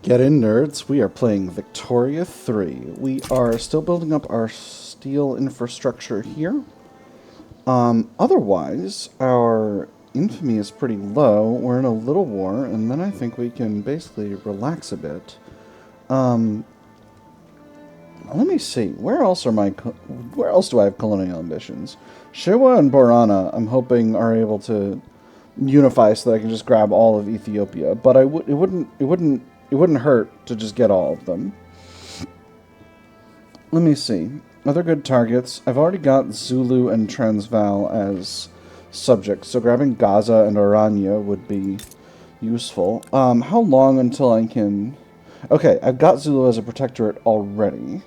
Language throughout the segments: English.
Get in, nerds. We are playing Victoria 3. We are still building up our steel infrastructure here. Otherwise, our infamy is pretty low. We're in a little war, and then I think we can basically relax a bit. Let me see. Where else do I have colonial ambitions? Shewa and Borana, I'm hoping, are able to unify so that I can just grab all of Ethiopia. But it wouldn't hurt to just get all of them. Let me see. Other good targets. I've already got Zulu and Transvaal as subjects, so grabbing Gaza and Orania would be useful. How long until I can... Okay, I've got Zulu as a protectorate already.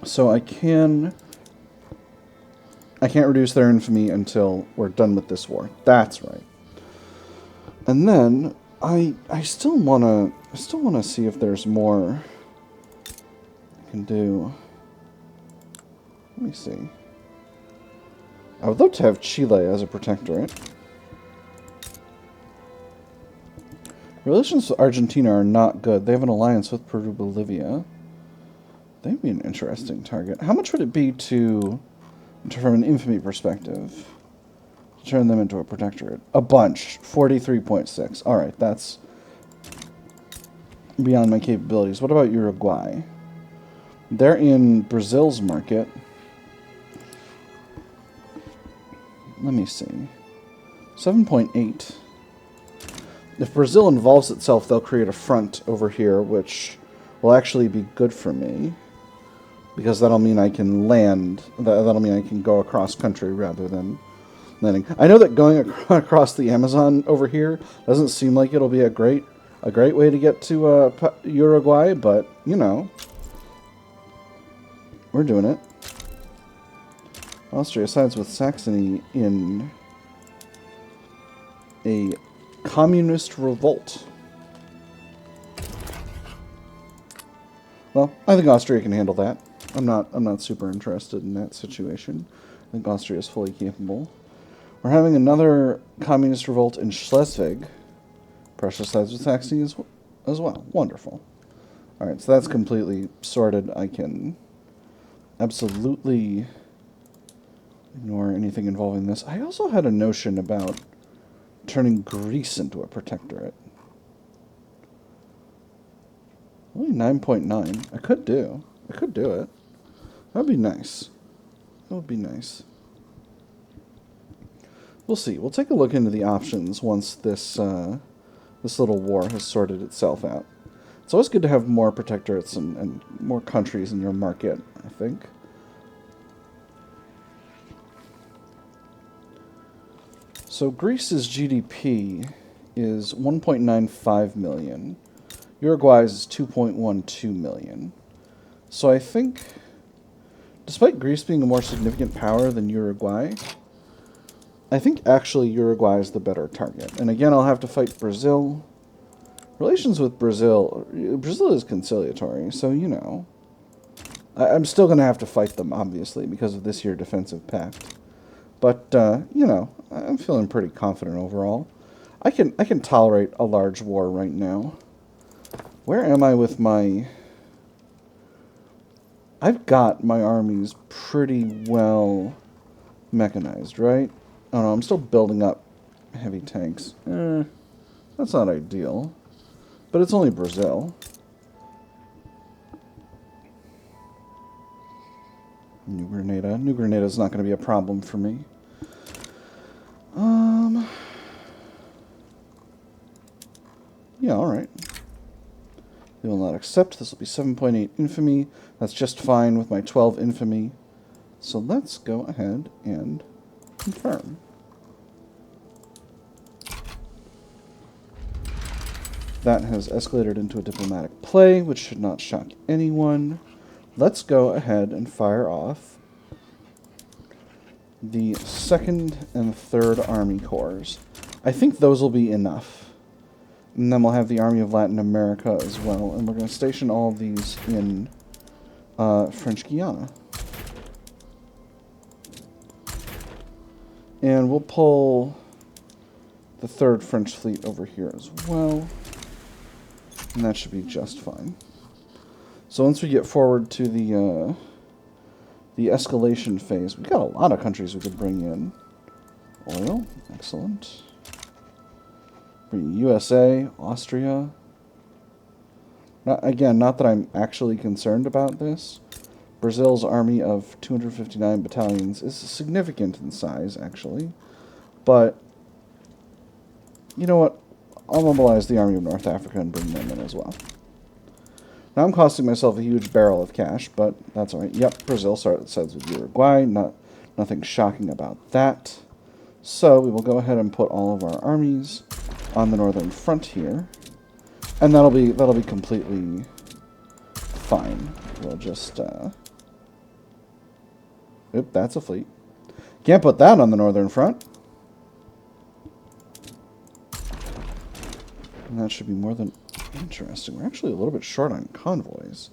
So I can't reduce their infamy until we're done with this war. That's right. And then I still wanna see if there's more I can do. Let me see. I would love to have Chile as a protectorate. Relations with Argentina are not good. They have an alliance with Peru, Bolivia. They'd be an interesting target. How much would it be from an infamy perspective, to turn them into a protectorate? A bunch. 43.6. Alright, that's beyond my capabilities. What about Uruguay? They're in Brazil's market. Let me see. 7.8. If Brazil involves itself, they'll create a front over here, which will actually be good for me. Because that'll mean I can land. That'll mean I can go across country rather than landing. I know that going across the Amazon over here doesn't seem like it'll be a great way to get to Uruguay, but you know, we're doing it. Austria sides with Saxony in a communist revolt. Well, I think Austria can handle that. I'm not super interested in that situation. I think Austria is fully capable. We're having another communist revolt in Schleswig. Prussia sides with Saxony as well. Wonderful. Alright, so that's completely sorted. I can absolutely ignore anything involving this. I also had a notion about turning Greece into a protectorate. Only 9.9. I could do it. That'd be nice. That would be nice. We'll see. We'll take a look into the options once this little war has sorted itself out. It's always good to have more protectorates and more countries in your market, I think. So Greece's GDP is 1.95 million. Uruguay's is 2.12 million. So I think, despite Greece being a more significant power than Uruguay, I think actually Uruguay is the better target. And again, I'll have to fight Brazil. Relations with Brazil is conciliatory, so you know. I'm still going to have to fight them, obviously, because of this here defensive pact. But, you know, I'm feeling pretty confident overall. I can tolerate a large war right now. Where am I with my... I've got my armies pretty well mechanized, right? Oh no, I'm still building up heavy tanks. That's not ideal. But it's only Brazil. New Grenada. New Grenada is not going to be a problem for me. Yeah, alright. They will not accept. This will be 7.8 infamy. That's just fine with my 12 infamy. So let's go ahead and confirm. That has escalated into a diplomatic play, which should not shock anyone. Let's go ahead and fire off the 2nd and 3rd Army Corps. I think those will be enough. And then we'll have the Army of Latin America as well. And we're going to station all of these in French Guiana. And we'll pull the 3rd French fleet over here as well. And that should be just fine. So once we get forward to the escalation phase, we've got a lot of countries we could bring in. Oil, excellent. Bring USA, Austria. Again, not that I'm actually concerned about this. Brazil's army of 259 battalions is significant in size, actually. But, you know what? I'll mobilize the army of North Africa and bring them in as well. Now I'm costing myself a huge barrel of cash, but that's alright. Yep, Brazil sides with Uruguay. Nothing shocking about that. So we will go ahead and put all of our armies on the northern front here. And that'll be completely fine. We'll just oop, that's a fleet. Can't put that on the northern front. And that should be more than interesting. We're actually a little bit short on convoys.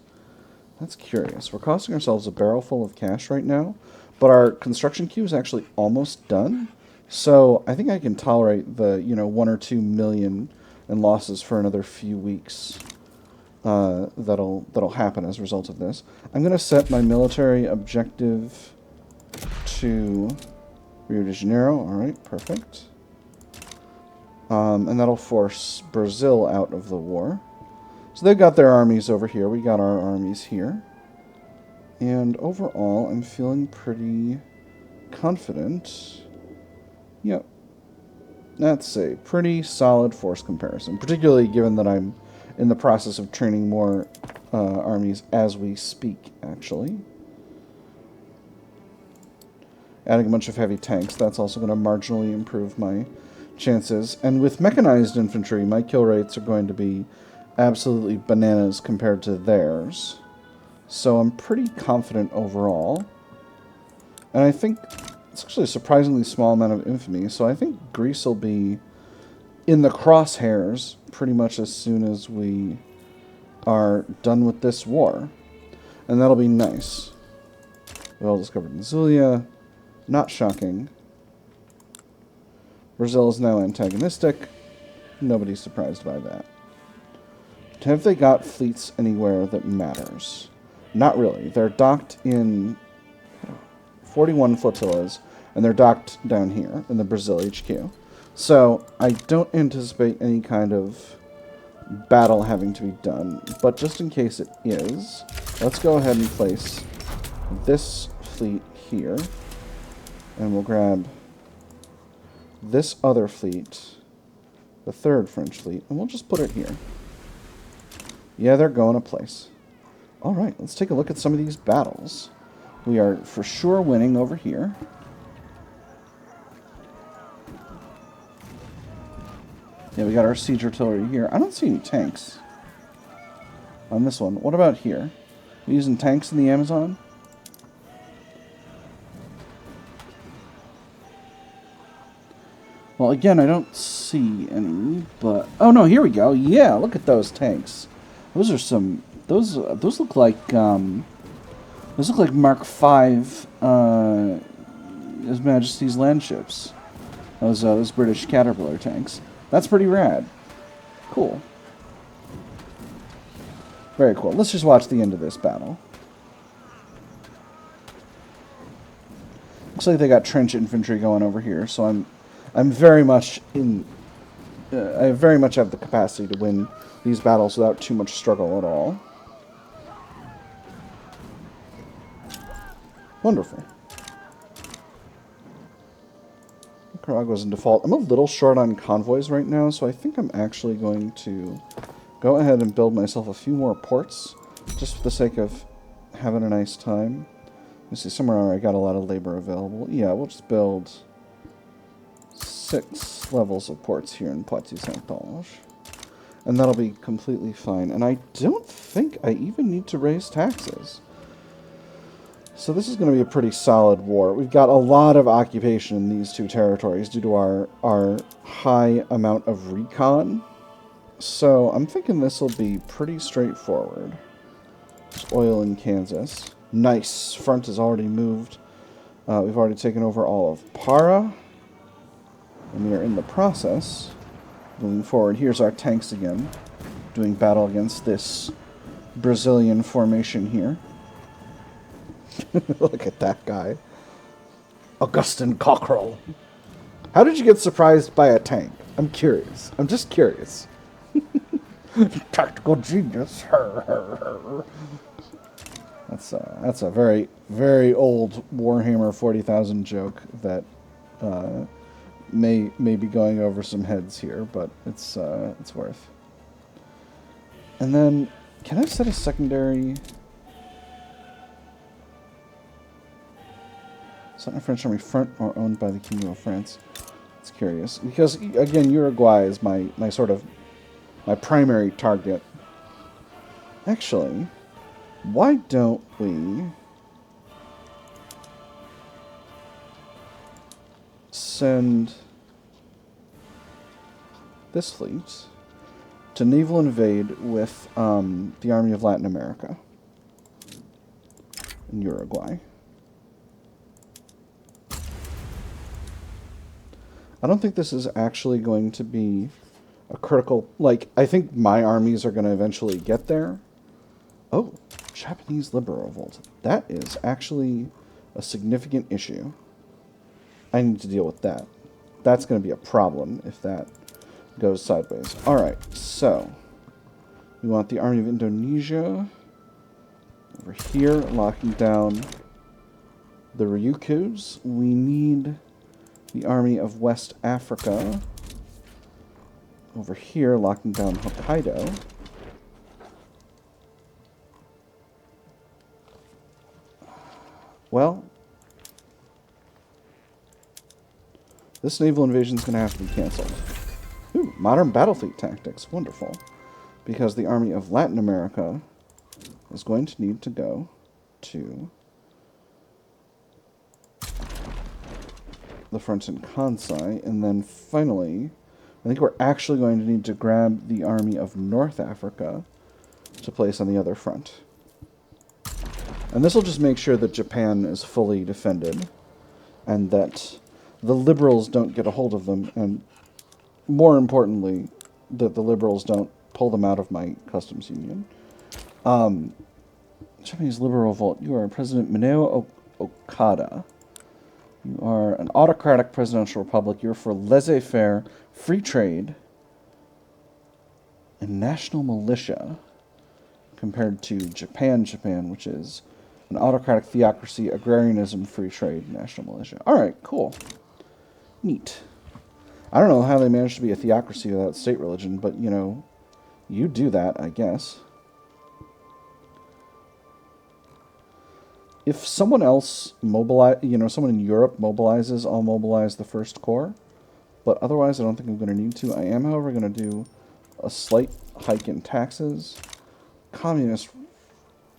That's curious. We're costing ourselves a barrel full of cash right now, but our construction queue is actually almost done. So I think I can tolerate the 1 or 2 million in losses for another few weeks. That'll happen as a result of this. I'm going to set my military objective to Rio de Janeiro. All right, perfect. And that'll force Brazil out of the war. So they've got their armies over here. We got our armies here. And overall, I'm feeling pretty confident. Yep. That's a pretty solid force comparison, particularly given that I'm in the process of training more armies as we speak, actually. Adding a bunch of heavy tanks, that's also going to marginally improve my chances. And with mechanized infantry, my kill rates are going to be absolutely bananas compared to theirs. So I'm pretty confident overall. And I think it's actually a surprisingly small amount of infamy, so I think Greece will be in the crosshairs pretty much as soon as we are done with this war. And that'll be nice. We all discovered in Zulia. Not shocking. Brazil is now antagonistic. Nobody's surprised by that. Have they got fleets anywhere that matters? Not really. They're docked in 41 flotillas, and they're docked down here in the Brazil HQ. So I don't anticipate any kind of battle having to be done, but just in case it is, let's go ahead and place this fleet here, and we'll grab this other fleet, the third French fleet, and we'll just put it here. Yeah, they're going a place. Alright, let's take a look at some of these battles. We are for sure winning over here. Yeah, we got our siege artillery here. I don't see any tanks on this one. What about here? Are we using tanks in the Amazon? Well, again, I don't see any, but... Oh, no, here we go. Yeah, look at those tanks. Those are some... Those look like... Those look like Mark V, His Majesty's land ships. Those British Caterpillar tanks. That's pretty rad. Cool. Very cool. Let's just watch the end of this battle. Looks like they got trench infantry going over here, so I'm very much in... I very much have the capacity to win these battles without too much struggle at all. Wonderful. Nicaragua's in default. I'm a little short on convoys right now, so I think I'm actually going to go ahead and build myself a few more ports, just for the sake of having a nice time. Let me see, somewhere I got a lot of labor available. Yeah, we'll just build 6 levels of ports here in Poitou-Saint-Onge. And that'll be completely fine. And I don't think I even need to raise taxes. So this is going to be a pretty solid war. We've got a lot of occupation in these two territories due to our high amount of recon. So I'm thinking this will be pretty straightforward. There's oil in Kansas. Nice. Front has already moved. We've already taken over all of Para. And we are in the process. Moving forward. Here's our tanks again. doing battle against this Brazilian formation here. Look at that guy. Augustin Cockrell. How did you get surprised by a tank? I'm curious. I'm just curious. Tactical genius. That's a very, very old Warhammer 40,000 joke that may be going over some heads here, but it's worth. And then, can I set a secondary? Set a French army front or owned by the Kingdom of France. It's curious because again, Uruguay is my primary target. Actually, why don't we send this fleet to naval invade with the Army of Latin America in Uruguay? I don't think this is actually going to be a critical... Like, I think my armies are going to eventually get there. Oh, Japanese liberal revolt. That is actually a significant issue. I need to deal with that. That's going to be a problem if that goes sideways. Alright, so we want the Army of Indonesia over here, locking down the Ryukyus. We need the Army of West Africa over here, locking down Hokkaido. Well, this naval invasion is going to have to be canceled. Ooh, modern battle fleet tactics. Wonderful. Because the Army of Latin America is going to need to go to the front in Kansai. And then finally, I think we're actually going to need to grab the Army of North Africa to place on the other front. And this will just make sure that Japan is fully defended and that the liberals don't get a hold of them, and more importantly, that the liberals don't pull them out of my customs union. Japanese liberal revolt. You are President Mineo Okada. You are an autocratic presidential republic. You're for laissez-faire, free trade, and national militia, compared to Japan, which is an autocratic theocracy, agrarianism, free trade, national militia. All right, cool. Neat. I don't know how they managed to be a theocracy without state religion, but, you know, you do that, I guess. If someone else someone in Europe mobilizes, I'll mobilize the First Corps. But otherwise, I don't think I'm going to need to. I am, however, going to do a slight hike in taxes. Communist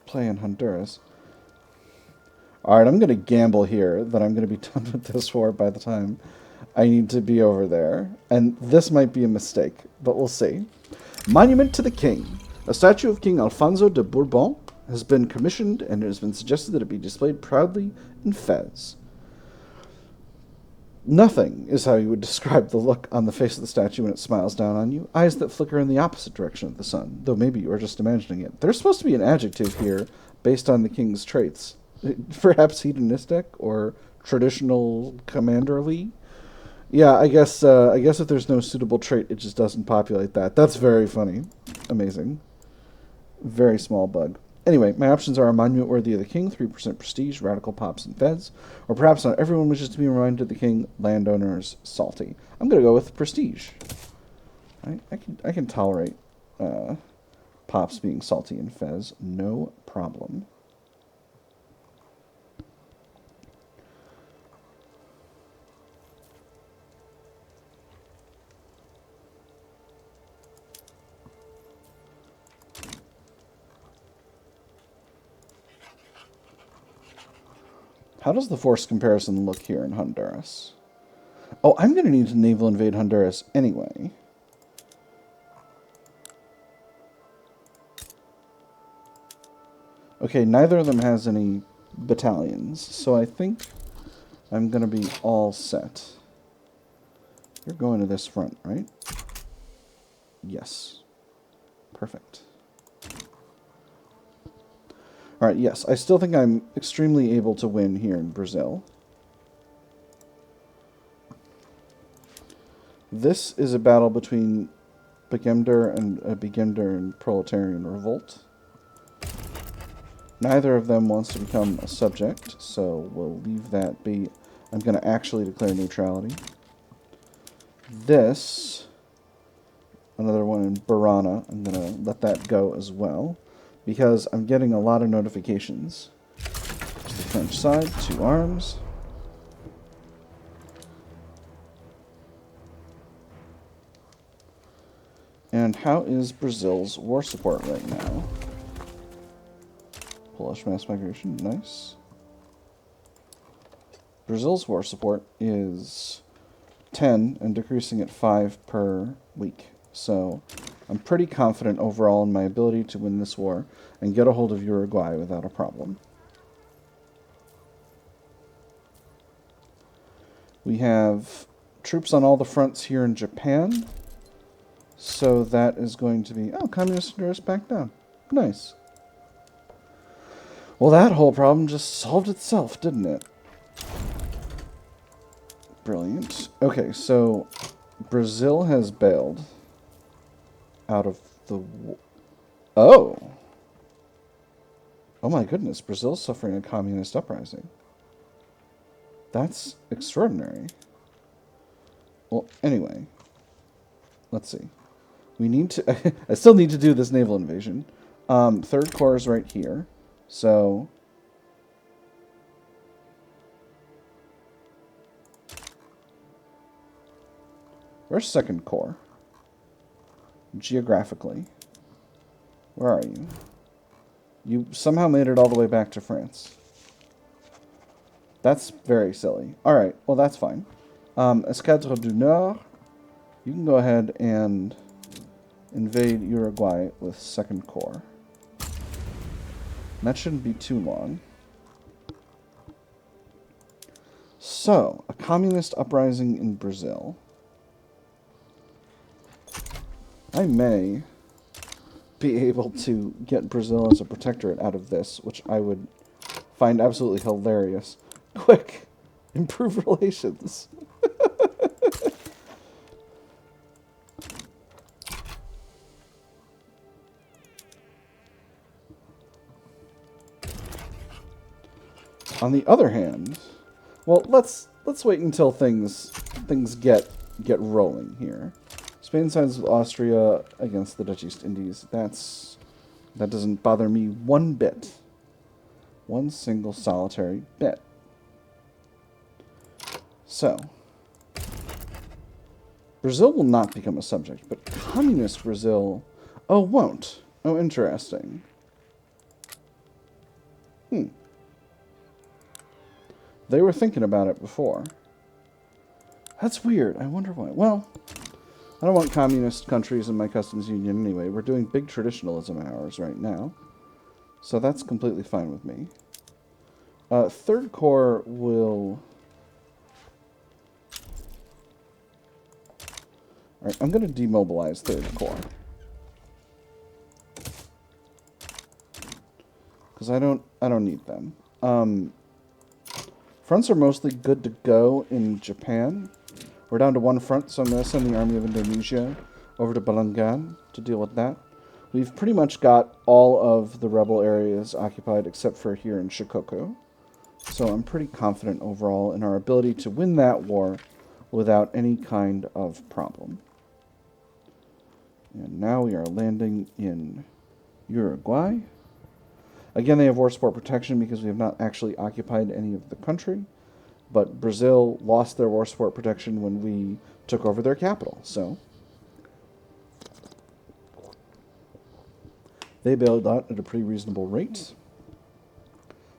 play in Honduras. Alright, I'm going to gamble here that I'm going to be done with this war by the time I need to be over there. And this might be a mistake, but we'll see. Monument to the King. A statue of King Alfonso de Bourbon has been commissioned, and it has been suggested that it be displayed proudly in Fez. Nothing is how you would describe the look on the face of the statue when it smiles down on you. Eyes that flicker in the opposite direction of the sun, though maybe you are just imagining it. There's supposed to be an adjective here based on the king's traits. Perhaps hedonistic or traditional commanderly. Yeah, I guess if there's no suitable trait, it just doesn't populate that. That's very funny. Amazing. Very small bug. Anyway, my options are a monument worthy of the king, 3% prestige, radical pops and feds, or perhaps not everyone wishes to be reminded of the king, landowners, salty. I'm going to go with prestige. I can tolerate pops being salty and fez, no problem. How does the force comparison look here in Honduras? Oh, I'm going to need to naval invade Honduras anyway. Okay, neither of them has any battalions, so I think I'm going to be all set. You're going to this front, right? Yes. Perfect. Alright, yes, I still think I'm extremely able to win here in Brazil. This is a battle between Begimder and Proletarian Revolt. Neither of them wants to become a subject, so we'll leave that be. I'm going to actually declare neutrality. This, another one in Barana, I'm going to let that go as well, because I'm getting a lot of notifications. To the French side, 2 arms. And how is Brazil's war support right now? Polish mass migration, nice. Brazil's war support is 10 and decreasing at 5 per week. So I'm pretty confident overall in my ability to win this war and get a hold of Uruguay without a problem. We have troops on all the fronts here in Japan. So that is going to be... Oh, communist Honduras back down. Nice. Well, that whole problem just solved itself, didn't it? Brilliant. Okay, so Brazil has bailed out of the... Oh! Oh my goodness, Brazil's suffering a communist uprising. That's extraordinary. Well, anyway. Let's see. We need to... I still need to do this naval invasion. Third Corps is right here. So... Where's Second Corps? Geographically. Where are you? You somehow made it all the way back to France. That's very silly. Alright, well that's fine. Escadre du Nord. You can go ahead and invade Uruguay with Second Corps. That shouldn't be too long. So, a communist uprising in Brazil. I may be able to get Brazil as a protectorate out of this, which I would find absolutely hilarious. Quick! Improve relations! On the other hand, well, let's wait until things get rolling here. Spain sides with Austria against the Dutch East Indies. That doesn't bother me one bit. One single solitary bit. So, Brazil will not become a subject, but communist Brazil, oh, won't. Oh, interesting. They were thinking about it before. That's weird. I wonder why. Well, I don't want communist countries in my customs union anyway. We're doing big traditionalism hours right now. So that's completely fine with me. Third Corps will... Alright, I'm going to demobilize Third Corps. Because I don't need them. Fronts are mostly good to go in Japan. We're down to one front, so I'm going to send the Army of Indonesia over to Balangan to deal with that. We've pretty much got all of the rebel areas occupied except for here in Shikoku. So I'm pretty confident overall in our ability to win that war without any kind of problem. And now we are landing in Uruguay. Again, they have war support protection because we have not actually occupied any of the country. But Brazil lost their war support protection when we took over their capital. So they bailed out at a pretty reasonable rate.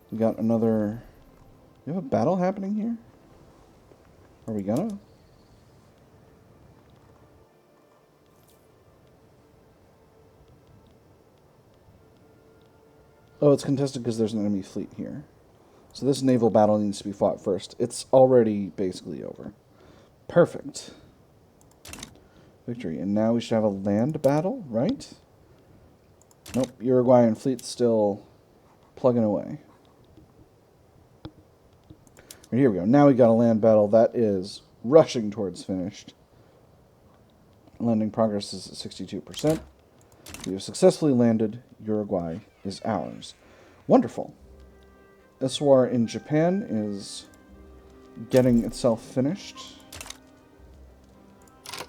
We got another... We have a battle happening here? Are we gonna? Oh, it's contested because there's an enemy fleet here. So this naval battle needs to be fought first. It's already basically over. Perfect. Victory. And now we should have a land battle, right? Nope, Uruguayan fleet's still plugging away. And here we go. Now we got a land battle that is rushing towards finished. Landing progress is at 62%. We have successfully landed. Uruguay is ours. Wonderful. This war in Japan is getting itself finished.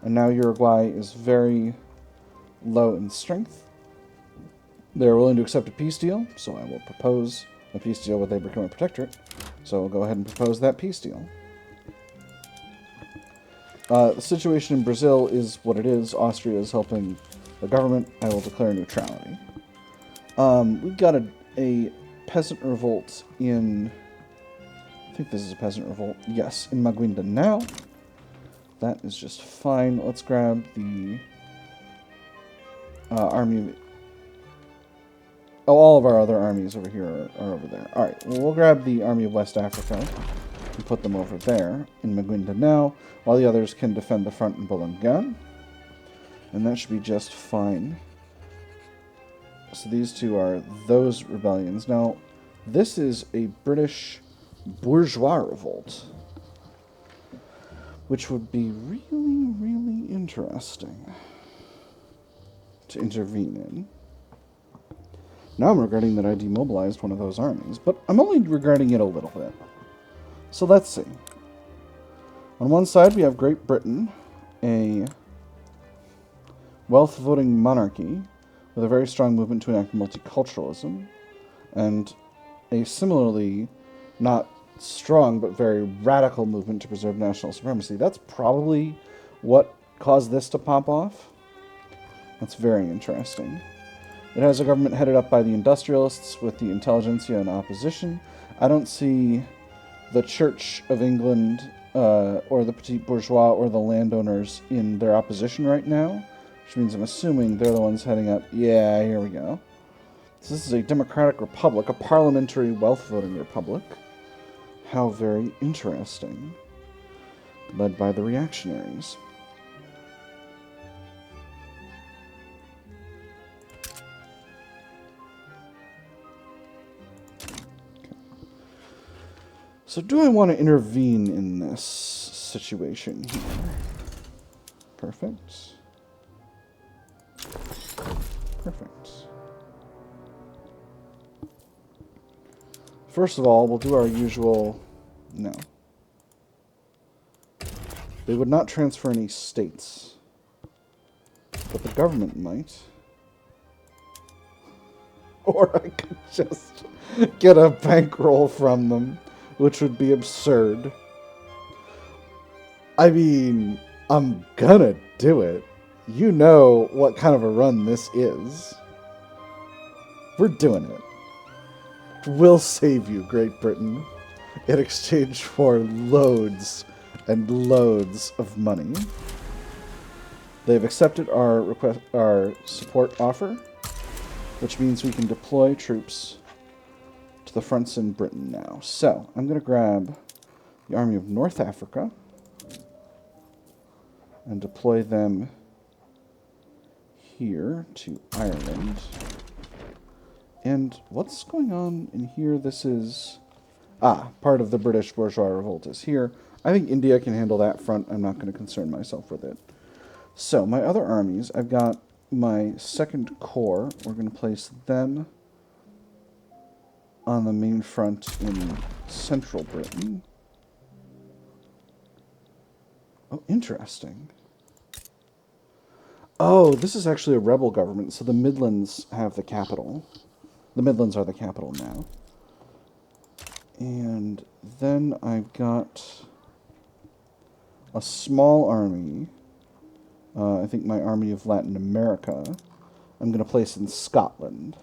And now Uruguay is very low in strength. They're willing to accept a peace deal, so I will propose a peace deal where they become a protectorate. So we'll go ahead and propose that peace deal. The situation in Brazil is what it is. Austria is helping the government. I will declare neutrality. We've got a peasant revolt in... I think this is a peasant revolt. Yes, in Maguinda now. That is just fine. Let's grab the army of... Oh, all of our other armies over here are over there. Alright, well, we'll grab the army of West Africa and put them over there in Maguinda now, while the others can defend the front in Bolongan. And that should be just fine. So these two are those rebellions. Now, this is a British bourgeois revolt, which would be really, really interesting to intervene in. Now I'm regretting that I demobilized one of those armies, but I'm only regretting it a little bit. So let's see. On one side, we have Great Britain, a wealth-voting monarchy with a very strong movement to enact multiculturalism, and a similarly not strong but very radical movement to preserve national supremacy. That's probably what caused this to pop off. That's very interesting. It has a government headed up by the industrialists with the intelligentsia in opposition. I don't see the Church of England or the petit bourgeois or the landowners in their opposition right now, which means I'm assuming they're the ones heading up. Yeah, here we go. So this is a democratic republic, a parliamentary wealth-voting republic. How very interesting. Led by the reactionaries. So do I want to intervene in this situation here? Perfect. Perfect. First of all, we'll do our usual... No. They would not transfer any states. But the government might. Or I could just get a bankroll from them, which would be absurd. I mean, I'm gonna do it. You know what kind of a run this is. We're doing it. We'll save you, Great Britain, in exchange for loads and loads of money. They've accepted our request, our support offer, which means we can deploy troops to the fronts in Britain now. So, I'm going to grab the army of North Africa and deploy them here to Ireland. And what's going on in here? This is... part of the British bourgeois revolt is here. I think India can handle that front. I'm not going to concern myself with it. So, my other armies, I've got my second corps. We're going to place them on the main front in central Britain. Oh, interesting. Oh, this is actually a rebel government, so the Midlands have the capital. The Midlands are the capital now. And then I've got a small army. I think my army of Latin America. I'm going to place in Scotland.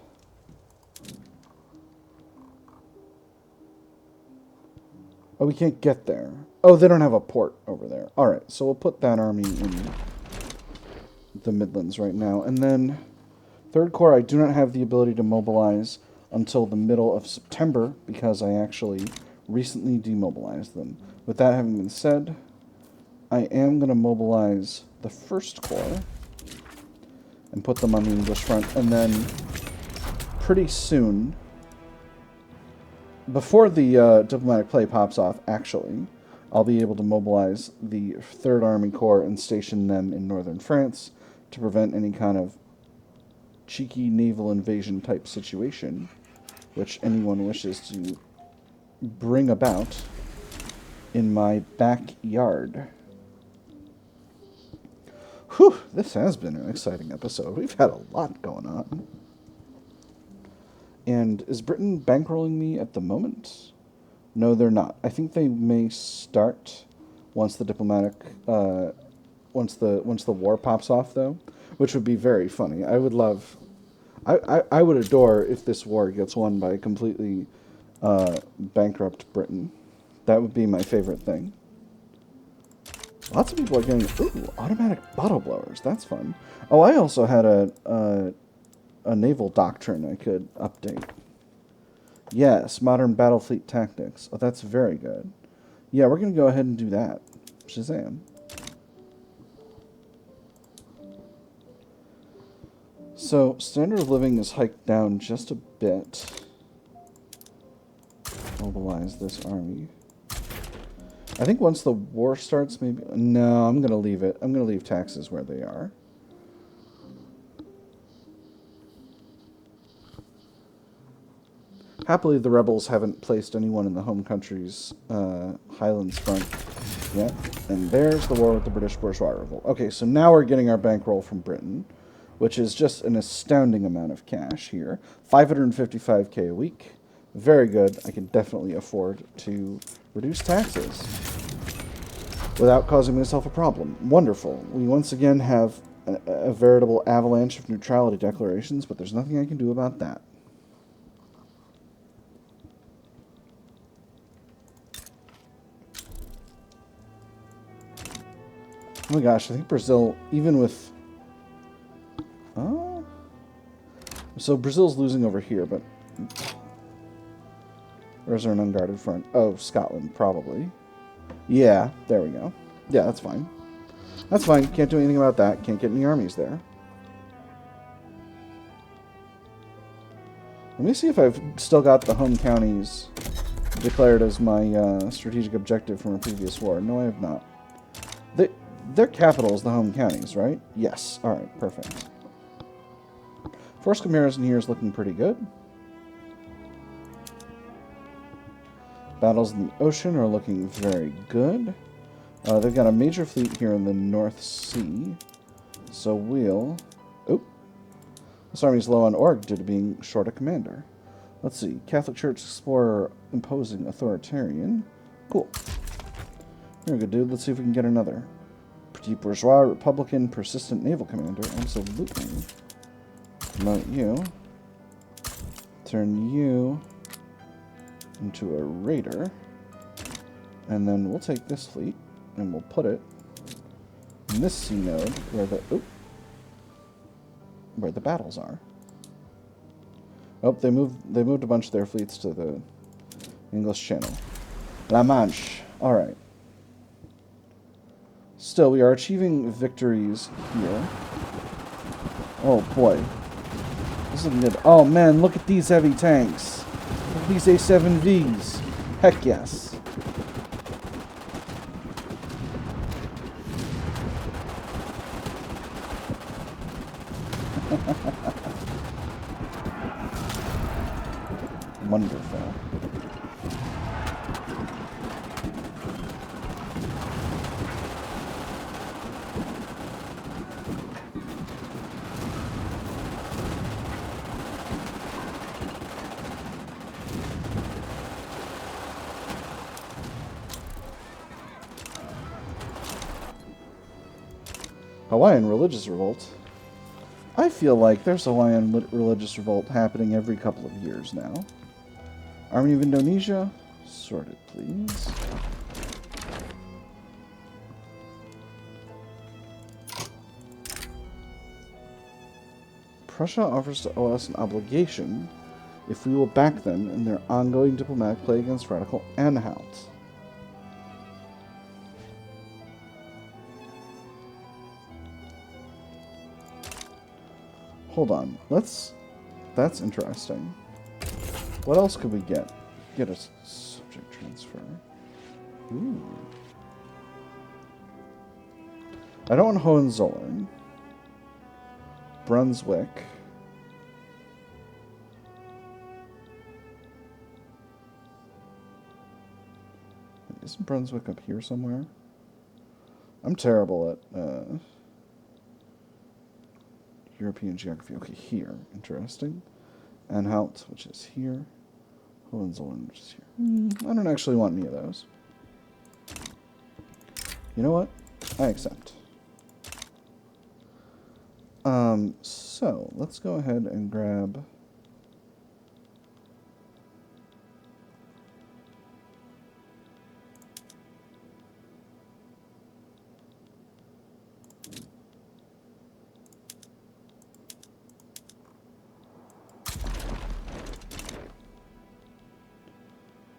Oh, we can't get there. Oh, they don't have a port over there. Alright, so we'll put that army in the Midlands right now. And then, Third Corps, I do not have the ability to mobilize until the middle of September, because I actually recently demobilized them. With that having been said, I am going to mobilize the First Corps and put them on the English front, and then pretty soon, before the diplomatic play pops off, actually, I'll be able to mobilize the 3rd Army Corps and station them in northern France to prevent any kind of cheeky naval invasion type situation, which anyone wishes to bring about in my backyard. Whew, this has been an exciting episode. We've had a lot going on. And is Britain bankrolling me at the moment? No, they're not. I think they may start once the diplomatic, once the war pops off, though, which would be very funny. I would love, I would adore if this war gets won by a completely bankrupt Britain. That would be my favorite thing. Lots of people are getting, ooh, automatic bottle blowers. That's fun. Oh, I also had a naval doctrine I could update. Yes, modern battle fleet tactics. Oh, that's very good. Yeah, we're going to go ahead and do that. Shazam. So, standard of living is hiked down just a bit. Mobilize this army. I think once the war starts, maybe... No, I'm going to leave it. I'm going to leave taxes where they are. Happily, the rebels haven't placed anyone in the home country's Highlands front yet. And there's the war with the British bourgeois revolt. Okay, so now we're getting our bankroll from Britain, which is just an astounding amount of cash here. 555k a week. Very good. I can definitely afford to reduce taxes without causing myself a problem. Wonderful. We once again have a veritable avalanche of neutrality declarations, but there's nothing I can do about that. Oh my gosh, I think Brazil, even with... Oh. So Brazil's losing over here, but... Or is there an unguarded front? Oh, Scotland, probably. Yeah, there we go. Yeah, that's fine. That's fine. Can't do anything about that. Can't get any armies there. Let me see if I've still got the home counties declared as my strategic objective from a previous war. No, I have not. Their capital is the home counties, right? Yes. All right, perfect. Force comparison here is looking pretty good. Battles in the ocean are looking very good. They've got a major fleet here in the North Sea. So we'll... Oh. This army's low on org due to being short a commander. Let's see. Catholic Church Explorer imposing authoritarian. Cool. Very good, dude. Let's see if we can get another. Petit bourgeois Republican persistent naval commander. Absolutely. Promote you. Turn you into a raider. And then we'll take this fleet and we'll put it in this sea node where the battles are. Oh, they moved a bunch of their fleets to the English Channel. La Manche. All right. Still, we are achieving victories here. Oh boy. This is good. Oh man, look at these heavy tanks. Look at these A7Vs. Heck yes. Wonderful. Hawaiian religious revolt. I feel like there's a Hawaiian religious revolt happening every couple of years now. Army of Indonesia, sorted, please. Prussia offers to owe us an obligation if we will back them in their ongoing diplomatic play against radical Anhalt. Hold on, let's That's interesting. What else could we get? Get a subject transfer. Ooh. I don't want Hohenzollern. Brunswick. Isn't Brunswick up here somewhere? I'm terrible at European geography. Okay, here. Interesting. Anhalt, which is here. Hohenzollern, which is here. I don't actually want any of those. You know what? I accept. So, let's go ahead and grab...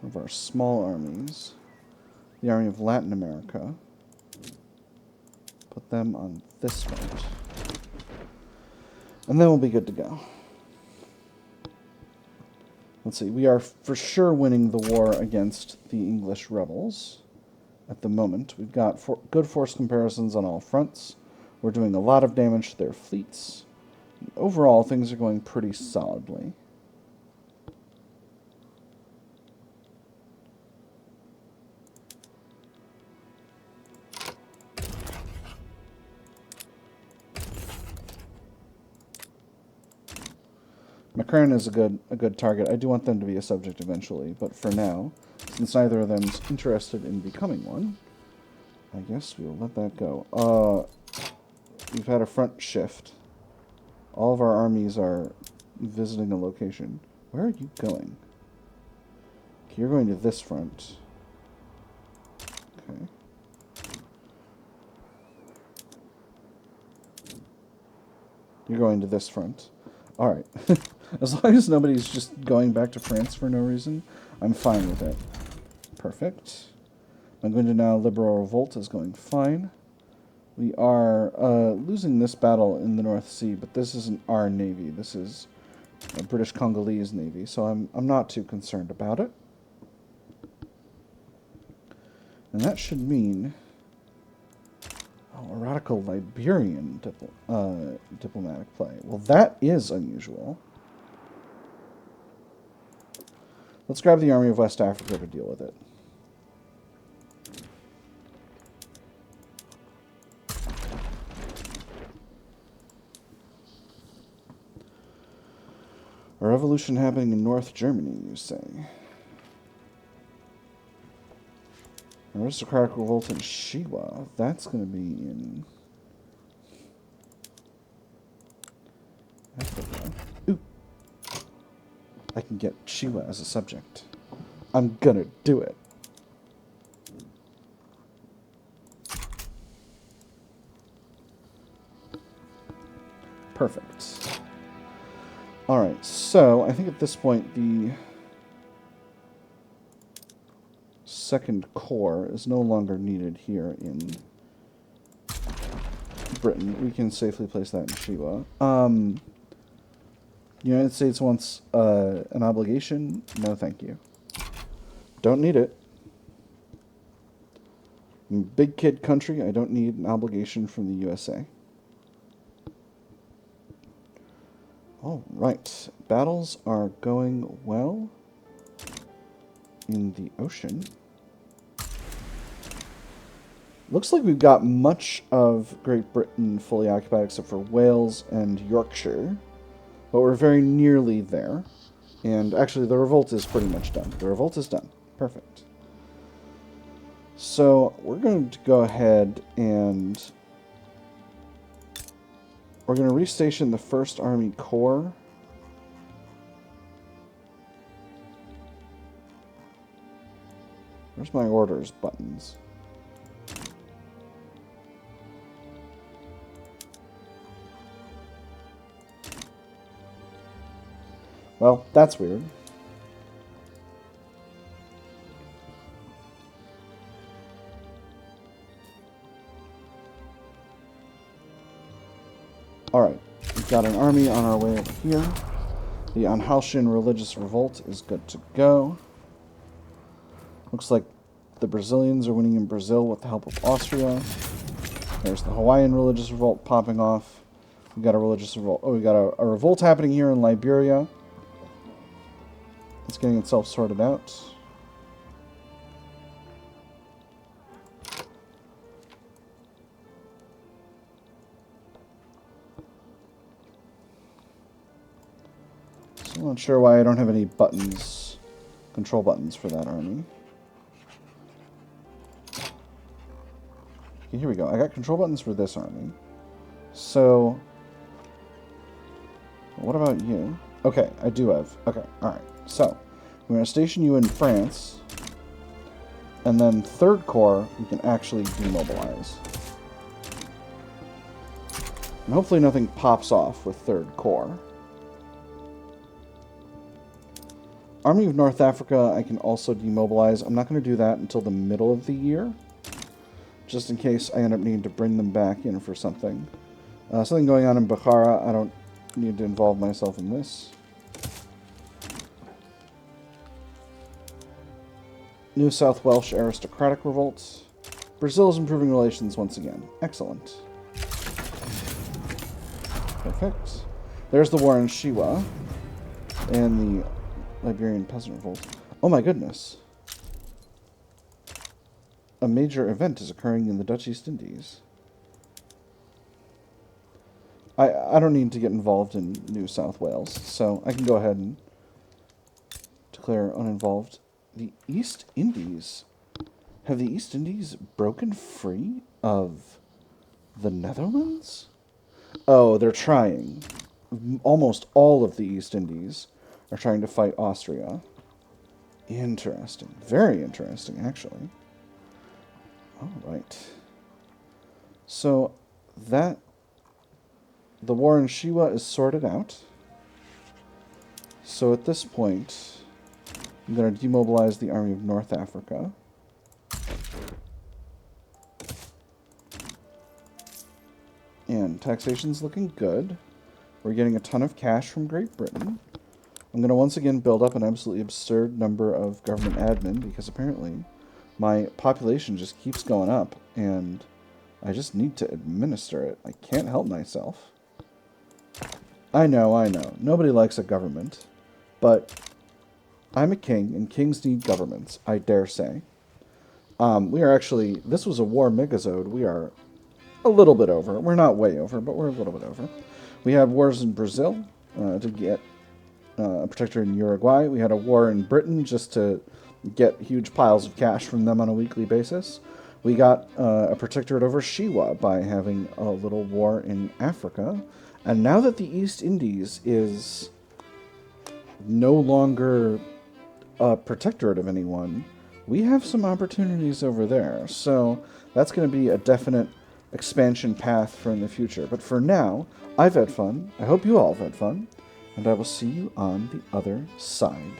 of our small armies, the Army of Latin America, put them on this front, and then we'll be good to go. Let's see, we are for sure winning the war against the English rebels at the moment. We've got good force comparisons on all fronts. We're doing a lot of damage to their fleets. Overall, things are going pretty solidly. McCurran is a good target. I do want them to be a subject eventually, but for now, since neither of them is interested in becoming one, I guess we'll let that go. We've had a front shift. All of our armies are visiting a location. Where are you going? Okay, you're going to this front. Okay. You're going to this front. Alright. As long as nobody's just going back to France for no reason, I'm fine with it. Perfect. I'm going to now Liberal Revolt is going fine. We are losing this battle in the North Sea, but this isn't our navy. This is a British Congolese navy, so I'm not too concerned about it. And that should mean a radical Liberian diplomatic play. Well, that is unusual. Let's grab the Army of West Africa to deal with it. A revolution happening in North Germany, you say? Aristocratic revolt in Shewa. That's going to be in Africa. Ooh. I can get Shewa as a subject. I'm gonna do it. Perfect. Alright, so I think at this point the Second Corps is no longer needed here in Britain. We can safely place that in Shewa. The United States wants an obligation? No, thank you. Don't need it. Big kid country, I don't need an obligation from the USA. All right. Battles are going well in the ocean. Looks like we've got much of Great Britain fully occupied except for Wales and Yorkshire. But we're very nearly there. And actually, the revolt is pretty much done. The revolt is done. Perfect. So, we're going to go ahead and... we're going to restation the 1st Army Corps. Where's my orders buttons? Well, that's weird. Alright, we've got an army on our way over here. The Anhaltian religious revolt is good to go. Looks like the Brazilians are winning in Brazil with the help of Austria. There's the Hawaiian religious revolt popping off. We got a religious revolt. Oh, we got a revolt happening here in Liberia. It's getting itself sorted out. So I'm not sure why I don't have any buttons, control buttons for that army. Okay, here we go. I got control buttons for this army. So, what about you? Okay, I do have. Okay, alright. So, we're going to station you in France. And then 3rd Corps, we can actually demobilize. And hopefully nothing pops off with 3rd Corps. Army of North Africa, I can also demobilize. I'm not going to do that until the middle of the year. Just in case I end up needing to bring them back in for something. Something going on in Bukhara, I don't need to involve myself in this. New South Welsh aristocratic revolts. Brazil is improving relations once again. Excellent. Perfect. There's the war in Shewa. And the Liberian peasant revolt. Oh my goodness. A major event is occurring in the Dutch East Indies. I don't need to get involved in New South Wales, so I can go ahead and declare uninvolved. The East Indies. Have the East Indies broken free of the Netherlands? Oh, they're trying. Almost all of the East Indies are trying to fight Austria. Interesting. Very interesting, actually. Alright. So, the war in Shewa is sorted out. So at this point, I'm going to demobilize the army of North Africa. And taxation's looking good. We're getting a ton of cash from Great Britain. I'm going to once again build up an absolutely absurd number of government admin, because apparently my population just keeps going up, and I just need to administer it. I can't help myself. I know. Nobody likes a government, but I'm a king, and kings need governments, I dare say. We are actually, this was a war megazode. We are a little bit over. We're not way over, but we're a little bit over. We had wars in Brazil to get a protectorate in Uruguay. We had a war in Britain just to get huge piles of cash from them on a weekly basis. We got a protectorate over Shewa by having a little war in Africa. And now that the East Indies is no longer a protectorate of anyone, we have some opportunities over there. So that's going to be a definite expansion path for in the future. But for now, I've had fun. I hope you all have had fun. And I will see you on the other side.